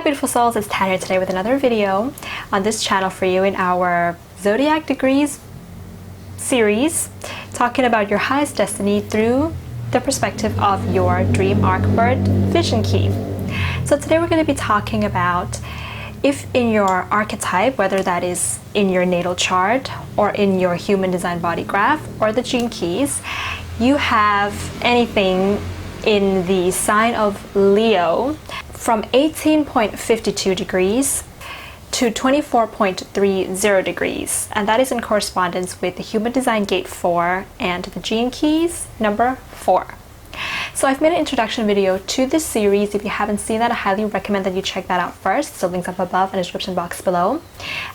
beautiful souls, it's Tanya today with another video on this channel for you in our Zodiac Degrees series, talking about your highest destiny through the perspective of your dream arc bird vision key. So today we're going to be talking about if in your archetype, whether that is in your natal chart or in your human design body graph or the gene keys, you have anything in the sign of Leo from 18.52 degrees to 24.30 degrees, and that is in correspondence with the human design gate 4 and the gene keys number 4. So I've made an introduction video to this series. If you haven't seen that, I highly recommend that you check that out first. So links up above in the description box below.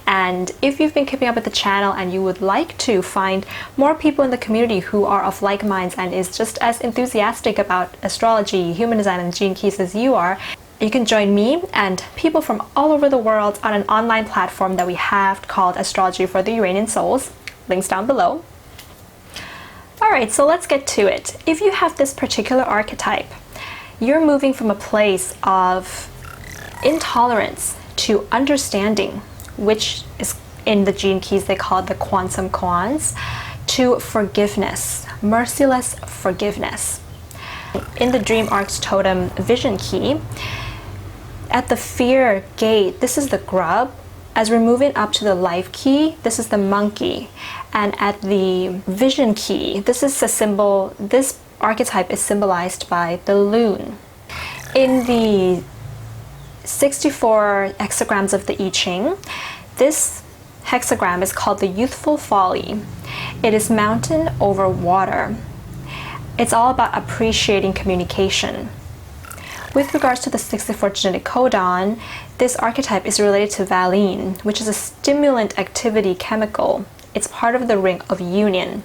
And if you've been keeping up with the channel and you would like to find more people in the community who are of like minds and is just as enthusiastic about astrology, human design, and gene keys as you are, you can join me and people from all over the world on an online platform that we have called Astrology for the Uranian Souls. Links down below. Alright, so let's get to it. If you have this particular archetype, you're moving from a place of intolerance to understanding, which is in the gene keys they call it the quantum koans, to forgiveness, merciless forgiveness. In the dream arc's totem vision key, at the fear gate, this is the grub. As we're moving up to the life key, this is the monkey. And at the vision key, this is a symbol, this archetype is symbolized by the loon. In the 64 hexagrams of the I-Ching, this hexagram is called the Youthful Folly. It is mountain over water. It's all about appreciating communication. With regards to the 64 genetic codon, this archetype is related to valine, which is a stimulant activity chemical. It's part of the ring of union.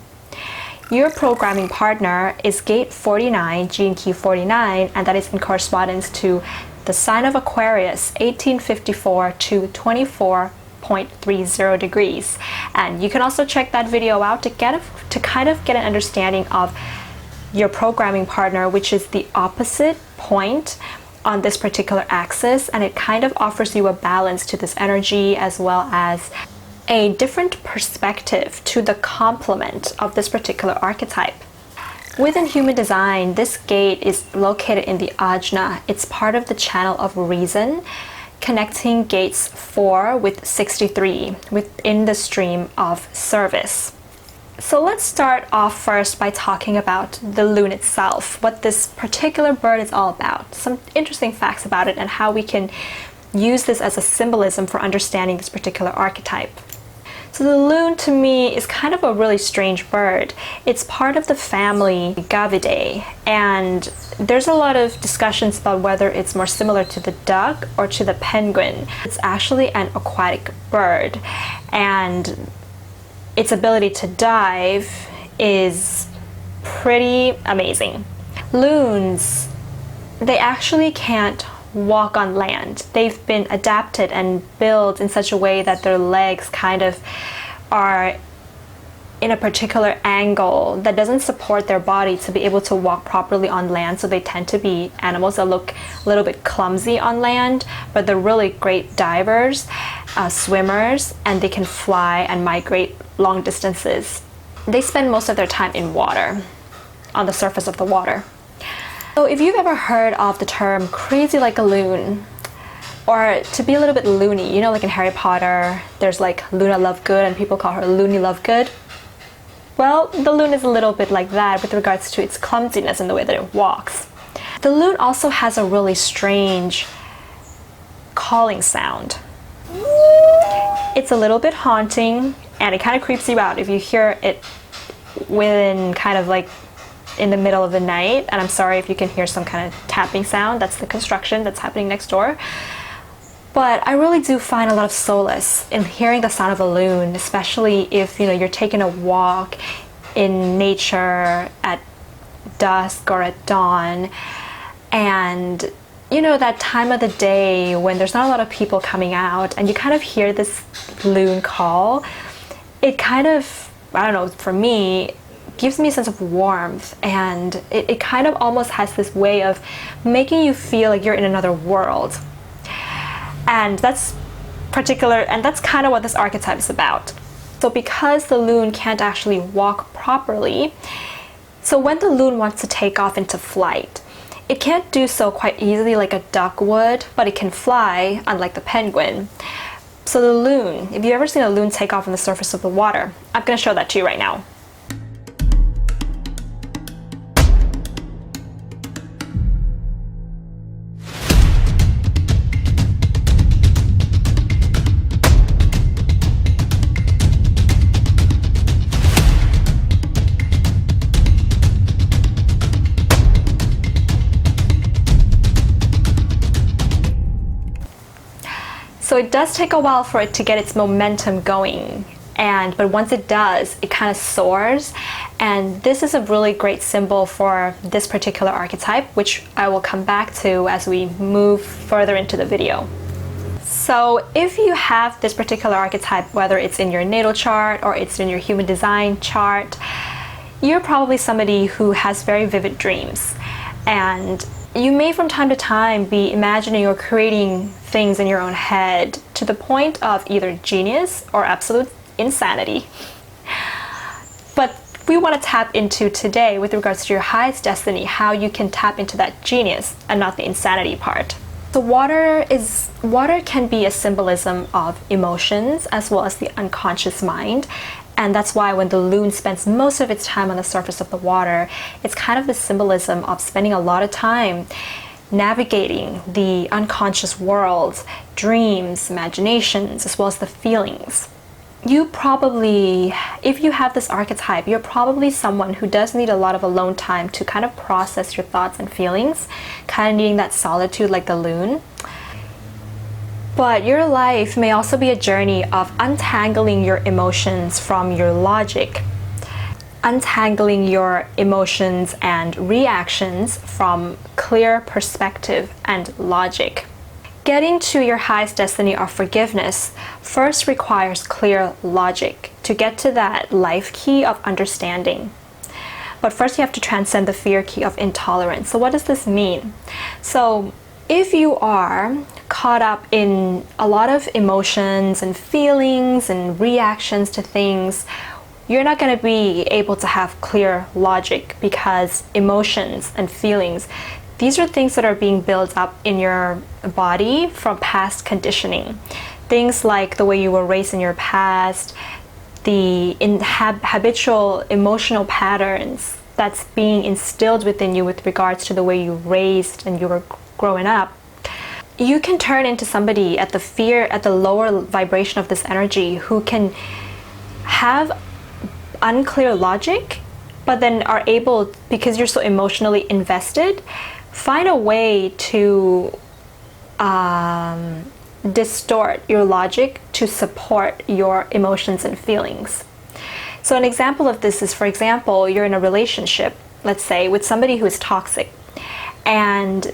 Your programming partner is gate 49, gene key 49, and that is in correspondence to the sign of Aquarius, 1854 to 24.30 degrees. And you can also check that video out to kind of get an understanding of your programming partner, which is the opposite point on this particular axis, and it kind of offers you a balance to this energy as well as a different perspective to the complement of this particular archetype. Within human design, this gate is located in the ajna. It's part of the channel of reason, connecting gates 4 with 63 within the stream of service. So let's start off first by talking about the loon itself, what this particular bird is all about, some interesting facts about it, and how we can use this as a symbolism for understanding this particular archetype. So the loon to me is kind of a really strange bird. It's part of the family Gavidae, and there's a lot of discussions about whether it's more similar to the duck or to the penguin. It's actually an aquatic bird, and its ability to dive is pretty amazing. Loons, they actually can't walk on land. They've been adapted and built in such a way that their legs kind of are in a particular angle that doesn't support their body to be able to walk properly on land, so they tend to be animals that look a little bit clumsy on land, but they're really great divers, swimmers, and they can fly and migrate long distances. They spend most of their time in water, on the surface of the water. So if you've ever heard of the term crazy like a loon, or to be a little bit loony, you know, like in Harry Potter, there's like Luna Lovegood and people call her Loony Lovegood. Well, the loon is a little bit like that with regards to its clumsiness and the way that it walks. The loon also has a really strange calling sound. It's a little bit haunting, and it kind of creeps you out if you hear it within kind of like in the middle of the night. And I'm sorry if you can hear some kind of tapping sound. That's the construction that's happening next door. But I really do find a lot of solace in hearing the sound of a loon, especially if, you know, you're taking a walk in nature at dusk or at dawn, and you know, that time of the day when there's not a lot of people coming out and you kind of hear this loon call. It kind of, I don't know, for me, gives me a sense of warmth, and it kind of almost has this way of making you feel like you're in another world. And that's kind of what this archetype is about. So because the loon can't actually walk properly, so when the loon wants to take off into flight, it can't do so quite easily like a duck would, but it can fly, unlike the penguin. So the loon, if you've ever seen a loon take off on the surface of the water, I'm going to show that to you right now. So it does take a while for it to get its momentum going, but once it does, it kind of soars. And this is a really great symbol for this particular archetype, which I will come back to as we move further into the video. So if you have this particular archetype, whether it's in your natal chart or it's in your human design chart, you're probably somebody who has very vivid dreams. And you may from time to time be imagining or creating things in your own head to the point of either genius or absolute insanity. But we want to tap into today, with regards to your highest destiny, how you can tap into that genius and not the insanity part. So water can be a symbolism of emotions as well as the unconscious mind. And that's why when the loon spends most of its time on the surface of the water, it's kind of the symbolism of spending a lot of time navigating the unconscious world, dreams, imaginations, as well as the feelings. You probably, if you have this archetype, you're probably someone who does need a lot of alone time to kind of process your thoughts and feelings, kind of needing that solitude like the loon. But your life may also be a journey of untangling your emotions from your logic, untangling your emotions and reactions from clear perspective and logic. Getting to your highest destiny of forgiveness first requires clear logic to get to that life key of understanding. But first you have to transcend the fear key of intolerance. So what does this mean? So if you are caught up in a lot of emotions and feelings and reactions to things, you're not going to be able to have clear logic, because emotions and feelings, these are things that are being built up in your body from past conditioning. Things like the way you were raised in your past, the habitual emotional patterns that's being instilled within you with regards to the way you raised and you were growing up. You can turn into somebody at the lower vibration of this energy who can have unclear logic, but then are able, because you're so emotionally invested, find a way to distort your logic to support your emotions and feelings. So an example of this is, for example, you're in a relationship, let's say, with somebody who is toxic, and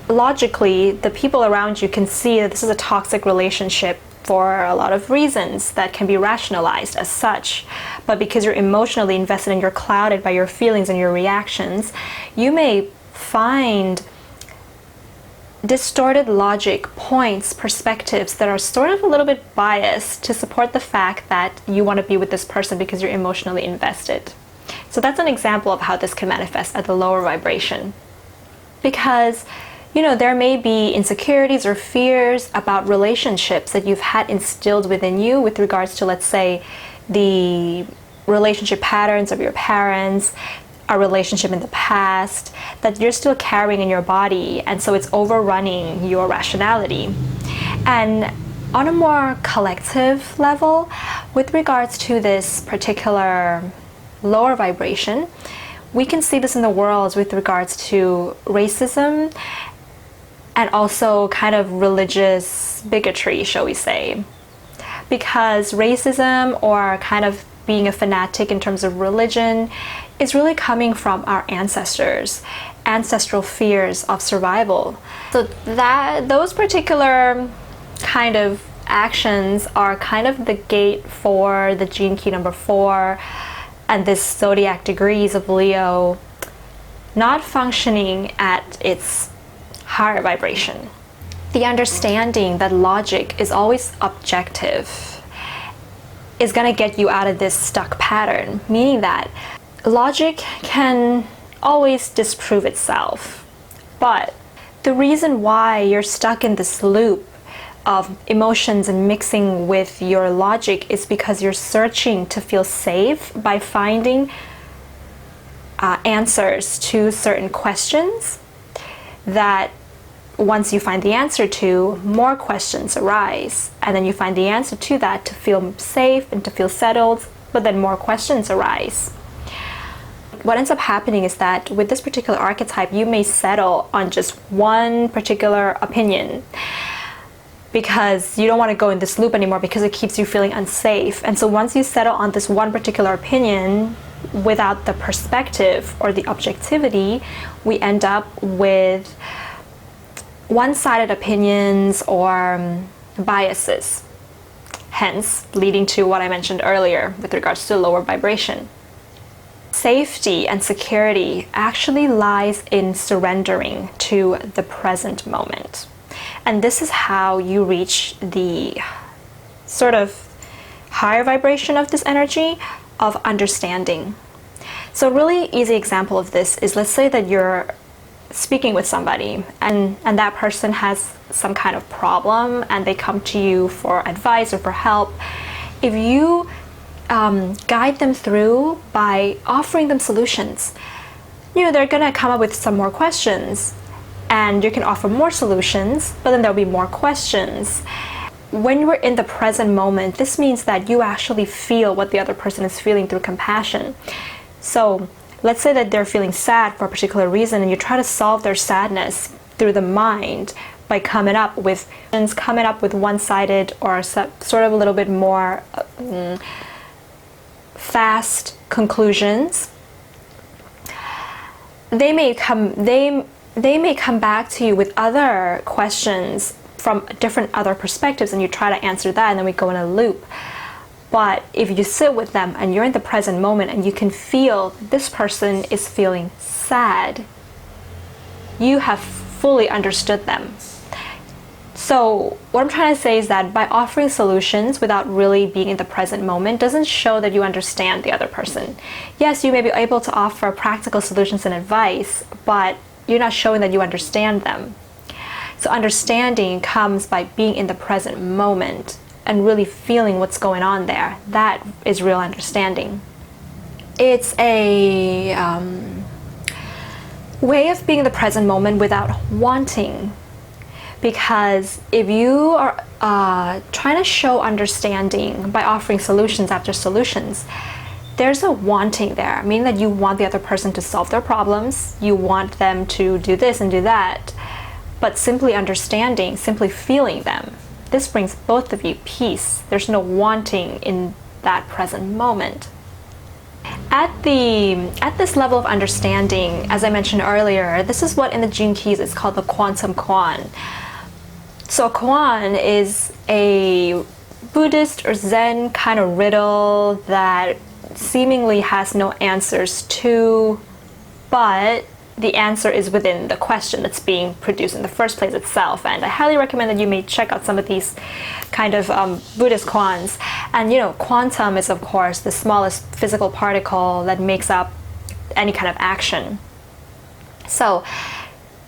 logically the people around you can see that this is a toxic relationship for a lot of reasons that can be rationalized as such. But because you're emotionally invested and you're clouded by your feelings and your reactions, you may find distorted logic, points, perspectives that are sort of a little bit biased to support the fact that you want to be with this person because you're emotionally invested. So that's an example of how this can manifest at the lower vibration. Because there may be insecurities or fears about relationships that you've had instilled within you with regards to, let's say, the relationship patterns of your parents, a relationship in the past, that you're still carrying in your body, and so it's overrunning your rationality. And on a more collective level, with regards to this particular lower vibration, we can see this in the world with regards to racism and also kind of religious bigotry, shall we say. Because racism, or kind of being a fanatic in terms of religion, is really coming from our ancestral fears of survival. So those particular kind of actions are kind of the gate for the gene key number 4 and this Zodiac Degrees of Leo not functioning at its higher vibration. the understanding that logic is always objective is going to get you out of this stuck pattern, meaning that logic can always disprove itself. But the reason why you're stuck in this loop of emotions and mixing with your logic is because you're searching to feel safe by finding answers to certain questions that once you find the answer to, more questions arise. And then you find the answer to that to feel safe and to feel settled, but then more questions arise. What ends up happening is that with this particular archetype, you may settle on just one particular opinion because you don't want to go in this loop anymore because it keeps you feeling unsafe. And so once you settle on this one particular opinion without the perspective or the objectivity, we end up with one-sided opinions or biases, hence leading to what I mentioned earlier with regards to lower vibration. Safety and security actually lies in surrendering to the present moment. And this is how you reach the sort of higher vibration of this energy of understanding. So a really easy example of this is, let's say that you're speaking with somebody and that person has some kind of problem and they come to you for advice or for help. If you guide them through by offering them solutions, they're gonna come up with some more questions, and you can offer more solutions, but then there'll be more questions. When you're in the present moment, this means that you actually feel what the other person is feeling through compassion. So let's say that they're feeling sad for a particular reason and you try to solve their sadness through the mind by coming up with one-sided or sort of a little bit more fast conclusions. They may come back to you with other questions from different other perspectives, and you try to answer that, and then we go in a loop. But if you sit with them and you're in the present moment and you can feel this person is feeling sad, you have fully understood them. So what I'm trying to say is that by offering solutions without really being in the present moment doesn't show that you understand the other person. Yes, you may be able to offer practical solutions and advice, but you're not showing that you understand them. So understanding comes by being in the present moment and really feeling what's going on there. That is real understanding. It's a way of being in the present moment without wanting. Because if you are trying to show understanding by offering solutions after solutions, there's a wanting there, meaning that you want the other person to solve their problems, you want them to do this and do that. But simply understanding, simply feeling them, this brings both of you peace. There's no wanting in that present moment. At this level of understanding, as I mentioned earlier, this is what in the Gene Keys is called the quantum koan. So a koan is a Buddhist or Zen kind of riddle that seemingly has no answers to, but the answer is within the question that's being produced in the first place itself. And I highly recommend that you may check out some of these kind of Buddhist koans. And quantum is of course the smallest physical particle that makes up any kind of action. So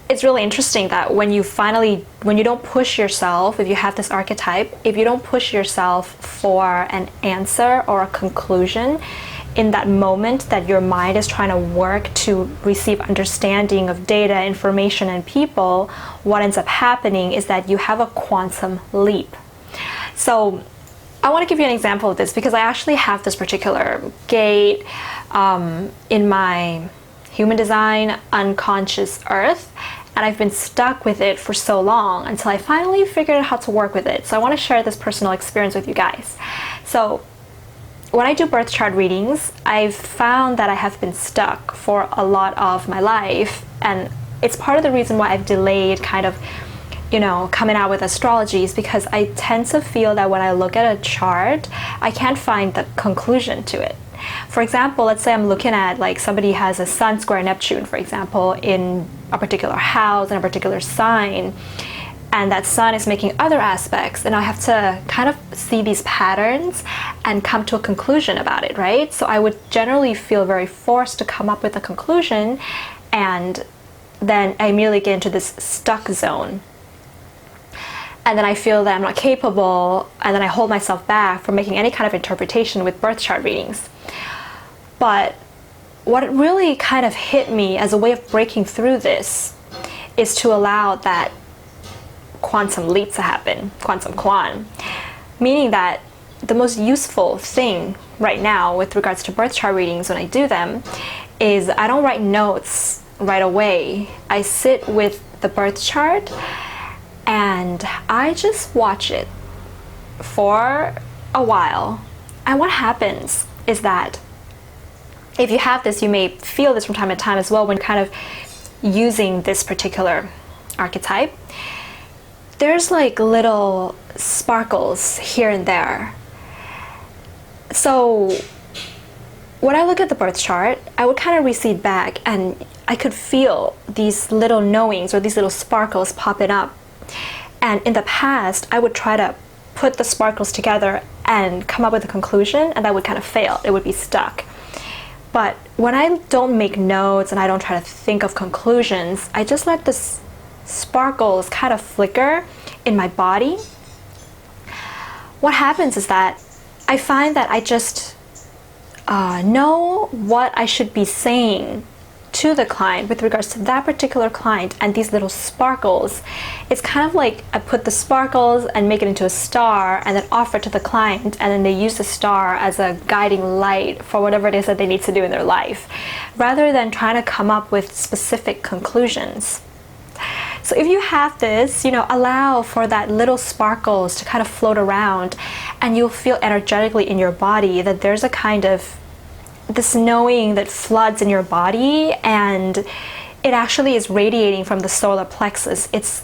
it's really interesting that when you don't push yourself, if you have this archetype, if you don't push yourself for an answer or a conclusion in that moment that your mind is trying to work to receive understanding of data, information, and people, what ends up happening is that you have a quantum leap. So I want to give you an example of this because I actually have this particular gate in my human design unconscious earth, and I've been stuck with it for so long until I finally figured out how to work with it. So I want to share this personal experience with you guys. So when I do birth chart readings, I've found that I have been stuck for a lot of my life, and it's part of the reason why I've delayed kind of coming out with astrology, is because I tend to feel that when I look at a chart, I can't find the conclusion to it. For example, let's say I'm looking at like somebody has a Sun square Neptune, for example, in a particular house, in a particular sign, and that sun is making other aspects, and I have to kind of see these patterns and come to a conclusion about it, right? So I would generally feel very forced to come up with a conclusion, and then I immediately get into this stuck zone. And then I feel that I'm not capable, and then I hold myself back from making any kind of interpretation with birth chart readings. But what really kind of hit me as a way of breaking through this is to allow that quantum leap to happen, quantum quan, meaning that the most useful thing right now with regards to birth chart readings when I do them is I don't write notes right away. I sit with the birth chart and I just watch it for a while. And what happens is that if you have this, you may feel this from time to time as well when kind of using this particular archetype. There's like little sparkles here and there. So when I look at the birth chart, I would kind of recede back and I could feel these little knowings or these little sparkles popping up. And in the past, I would try to put the sparkles together and come up with a conclusion, and that would kind of fail. It would be stuck. But when I don't make notes and I don't try to think of conclusions, I just let the sparkles kind of flicker in my body. What happens is that I find that I just know what I should be saying to the client with regards to that particular client, and these little sparkles, it's kind of like I put the sparkles and make it into a star and then offer it to the client, and then they use the star as a guiding light for whatever it is that they need to do in their life, rather than trying to come up with specific conclusions. So if you have this, allow for that little sparkles to kind of float around, and you'll feel energetically in your body that there's a kind of this knowing that floods in your body, and it actually is radiating from the solar plexus. It's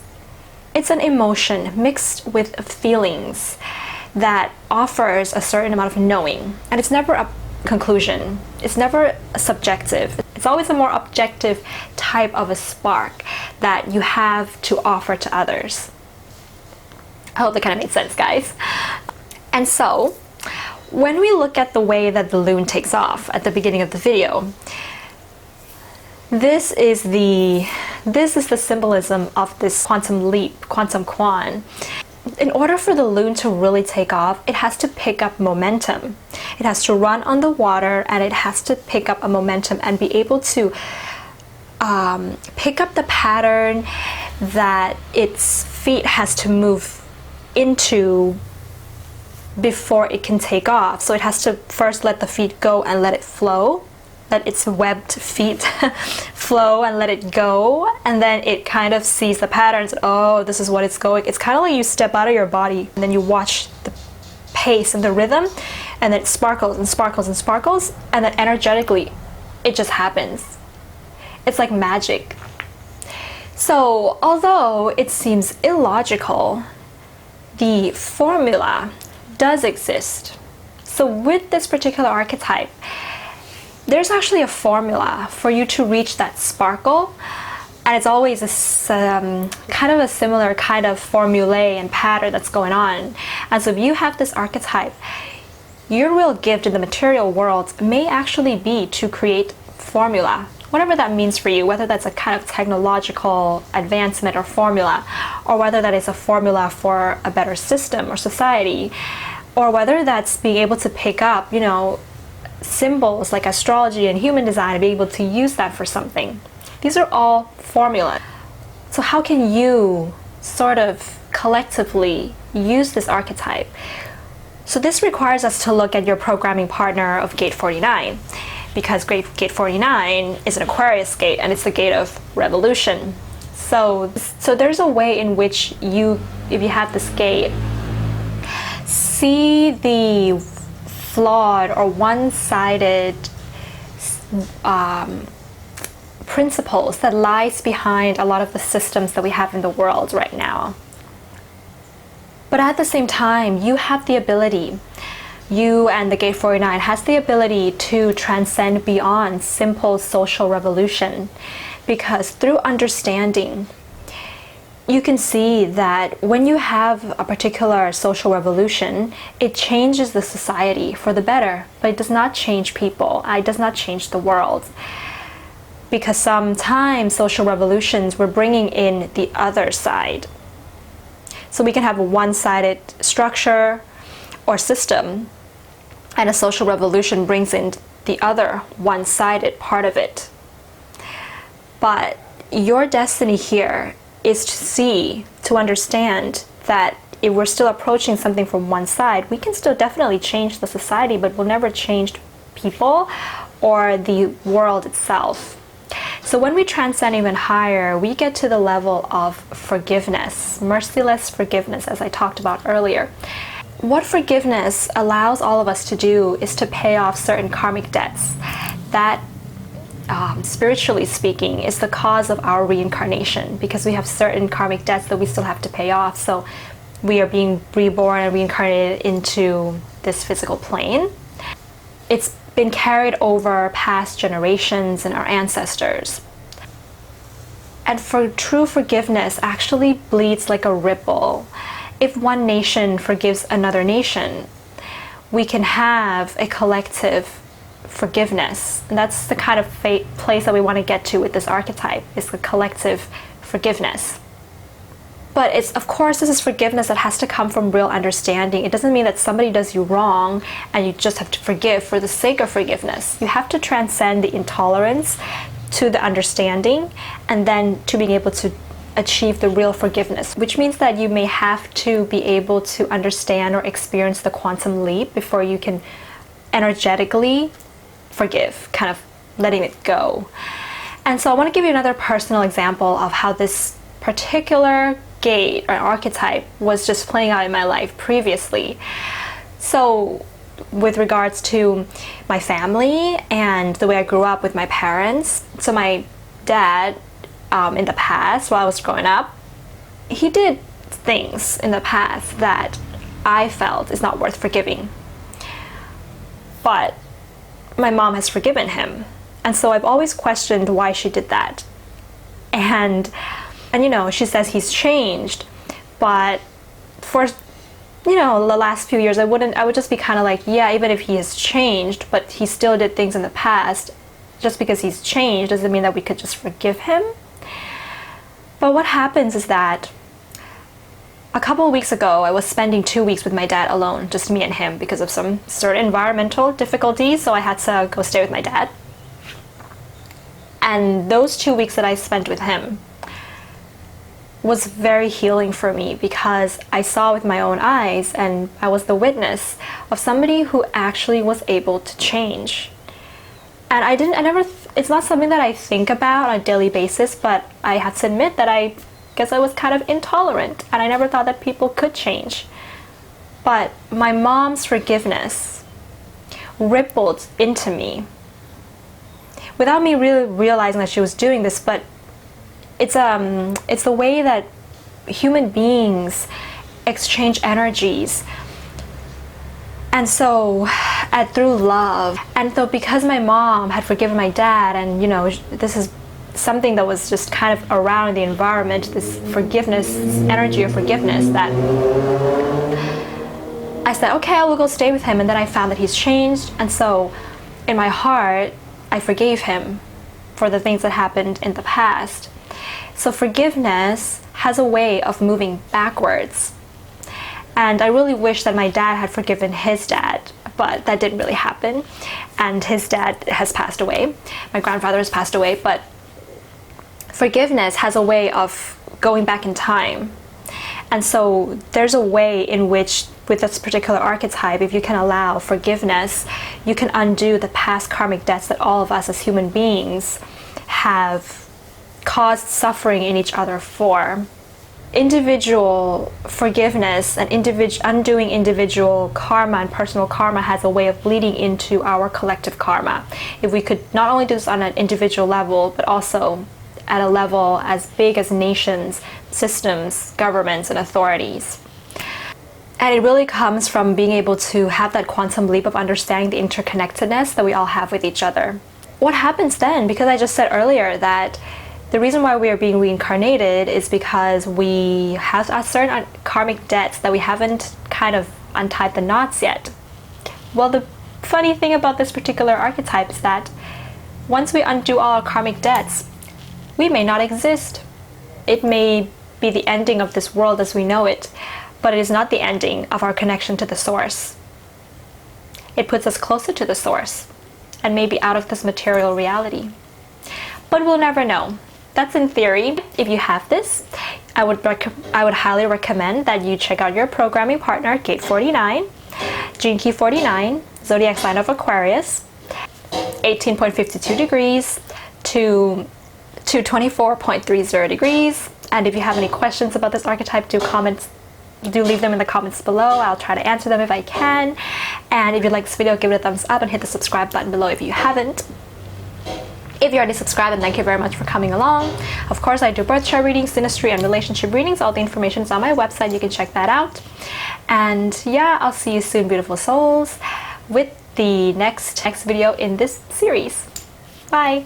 an emotion mixed with feelings that offers a certain amount of knowing, and it's never a conclusion. It's never subjective. It's always a more objective type of a spark that you have to offer to others. I hope that kind of made sense, guys. And so when we look at the way that the loon takes off at the beginning of the video, this is the symbolism of this quantum leap, quantum quan. In order for the loon to really take off, it has to pick up momentum. It has to run on the water, and it has to pick up a momentum and be able to pick up the pattern that its feet has to move into before it can take off. So it has to first let the feet go and let it flow, let its webbed feet flow and let it go, and then it kind of sees the patterns. Oh, this is what it's going. It's kind of like you step out of your body and then you watch the pace and the rhythm, and then it sparkles and sparkles and sparkles, and then energetically it just happens. It's like magic. So although it seems illogical, the formula does exist. So with this particular archetype, there's actually a formula for you to reach that sparkle, and it's always kind of a similar kind of formulae and pattern that's going on. And so if you have this archetype, your real gift in the material world may actually be to create formula, whatever that means for you, whether that's a kind of technological advancement or formula, or whether that is a formula for a better system or society, or whether that's being able to pick up, symbols like astrology and human design and be able to use that for something. These are all formulas. So how can you sort of collectively use this archetype? So this requires us to look at your programming partner of gate 49, because gate 49 is an Aquarius gate, and it's the gate of revolution. So there's a way in which you, if you have this gate, see the flawed or one-sided principles that lies behind a lot of the systems that we have in the world right now. But at the same time, you have the ability, you and the gate 49 has the ability to transcend beyond simple social revolution, because through understanding, you can see that when you have a particular social revolution, it changes the society for the better, but it does not change people. It does not change the world. Because sometimes social revolutions, we're bringing in the other side. So we can have a one-sided structure or system, and a social revolution brings in the other one-sided part of it. But your destiny here is to see, to understand that if we're still approaching something from one side, we can still definitely change the society, but we'll never change people or the world itself. So when we transcend even higher, we get to the level of forgiveness, merciless forgiveness, as I talked about earlier. What forgiveness allows all of us to do is to pay off certain karmic debts that, spiritually speaking, is the cause of our reincarnation, because we have certain karmic debts that we still have to pay off. So we are being reborn and reincarnated into this physical plane. It's been carried over past generations and our ancestors. And for true forgiveness actually bleeds like a ripple. If one nation forgives another nation, we can have a collective forgiveness. And that's the kind of place that we want to get to with this archetype, is the collective forgiveness. But it's, of course, this is forgiveness that has to come from real understanding. It doesn't mean that somebody does you wrong and you just have to forgive for the sake of forgiveness. You have to transcend the intolerance to the understanding, and then to being able to achieve the real forgiveness, which means that you may have to be able to understand or experience the quantum leap before you can energetically forgive, kind of letting it go. And so I want to give you another personal example of how this particular gate or archetype was just playing out in my life previously. So with regards to my family and the way I grew up with my parents, so my dad, in the past, while I was growing up, he did things in the past that I felt is not worth forgiving. But my mom has forgiven him. And so I've always questioned why she did that. And you know, she says he's changed, but for, you know, the last few years, I would just be kind of like, yeah, even if he has changed, but he still did things in the past, just because he's changed doesn't mean that we could just forgive him. But what happens is that a couple of weeks ago, I was spending 2 weeks with my dad alone, just me and him, because of some certain environmental difficulties, so I had to go stay with my dad. And those 2 weeks that I spent with him was very healing for me, because I saw with my own eyes, and I was the witness of somebody who actually was able to change. And it's not something that I think about on a daily basis, but I have to admit that I guess I was kind of intolerant, and I never thought that people could change. But my mom's forgiveness rippled into me without me really realizing that she was doing this. But it's the way that human beings exchange energies. And so, through love. And so because my mom had forgiven my dad, and you know, this is something that was just kind of around the environment, this forgiveness, this energy of forgiveness, that I said, okay, I will go stay with him. And then I found that he's changed. And so in my heart, I forgave him for the things that happened in the past. So forgiveness has a way of moving backwards. And I really wish that my dad had forgiven his dad, but that didn't really happen. And his dad has passed away. My grandfather has passed away, but forgiveness has a way of going back in time. And so there's a way in which, with this particular archetype, if you can allow forgiveness, you can undo the past karmic debts that all of us as human beings have caused suffering in each other for. Individual forgiveness and undoing individual karma and personal karma has a way of bleeding into our collective karma. If we could not only do this on an individual level, but also at a level as big as nations, systems, governments, and authorities. And it really comes from being able to have that quantum leap of understanding the interconnectedness that we all have with each other. What happens then? Because I just said earlier that The reason why we are being reincarnated is because we have a certain karmic debts that we haven't kind of untied the knots yet. Well, the funny thing about this particular archetype is that once we undo all our karmic debts, we may not exist. It may be the ending of this world as we know it, but it is not the ending of our connection to the source. It puts us closer to the source and maybe out of this material reality. But we'll never know. That's in theory. If you have this, I would highly recommend that you check out your programming partner, Gate 49, Gene Key 49, Zodiac sign of Aquarius, 18.52 degrees to 24.30 degrees. And if you have any questions about this archetype, do leave them in the comments below. I'll try to answer them if I can. And if you like this video, give it a thumbs up and hit the subscribe button below if you haven't. If you already subscribed, then thank you very much for coming along. Of course, I do birth chart readings, synastry, and relationship readings. All the information is on my website. You can check that out. And yeah, I'll see you soon, beautiful souls, with the next video in this series. Bye.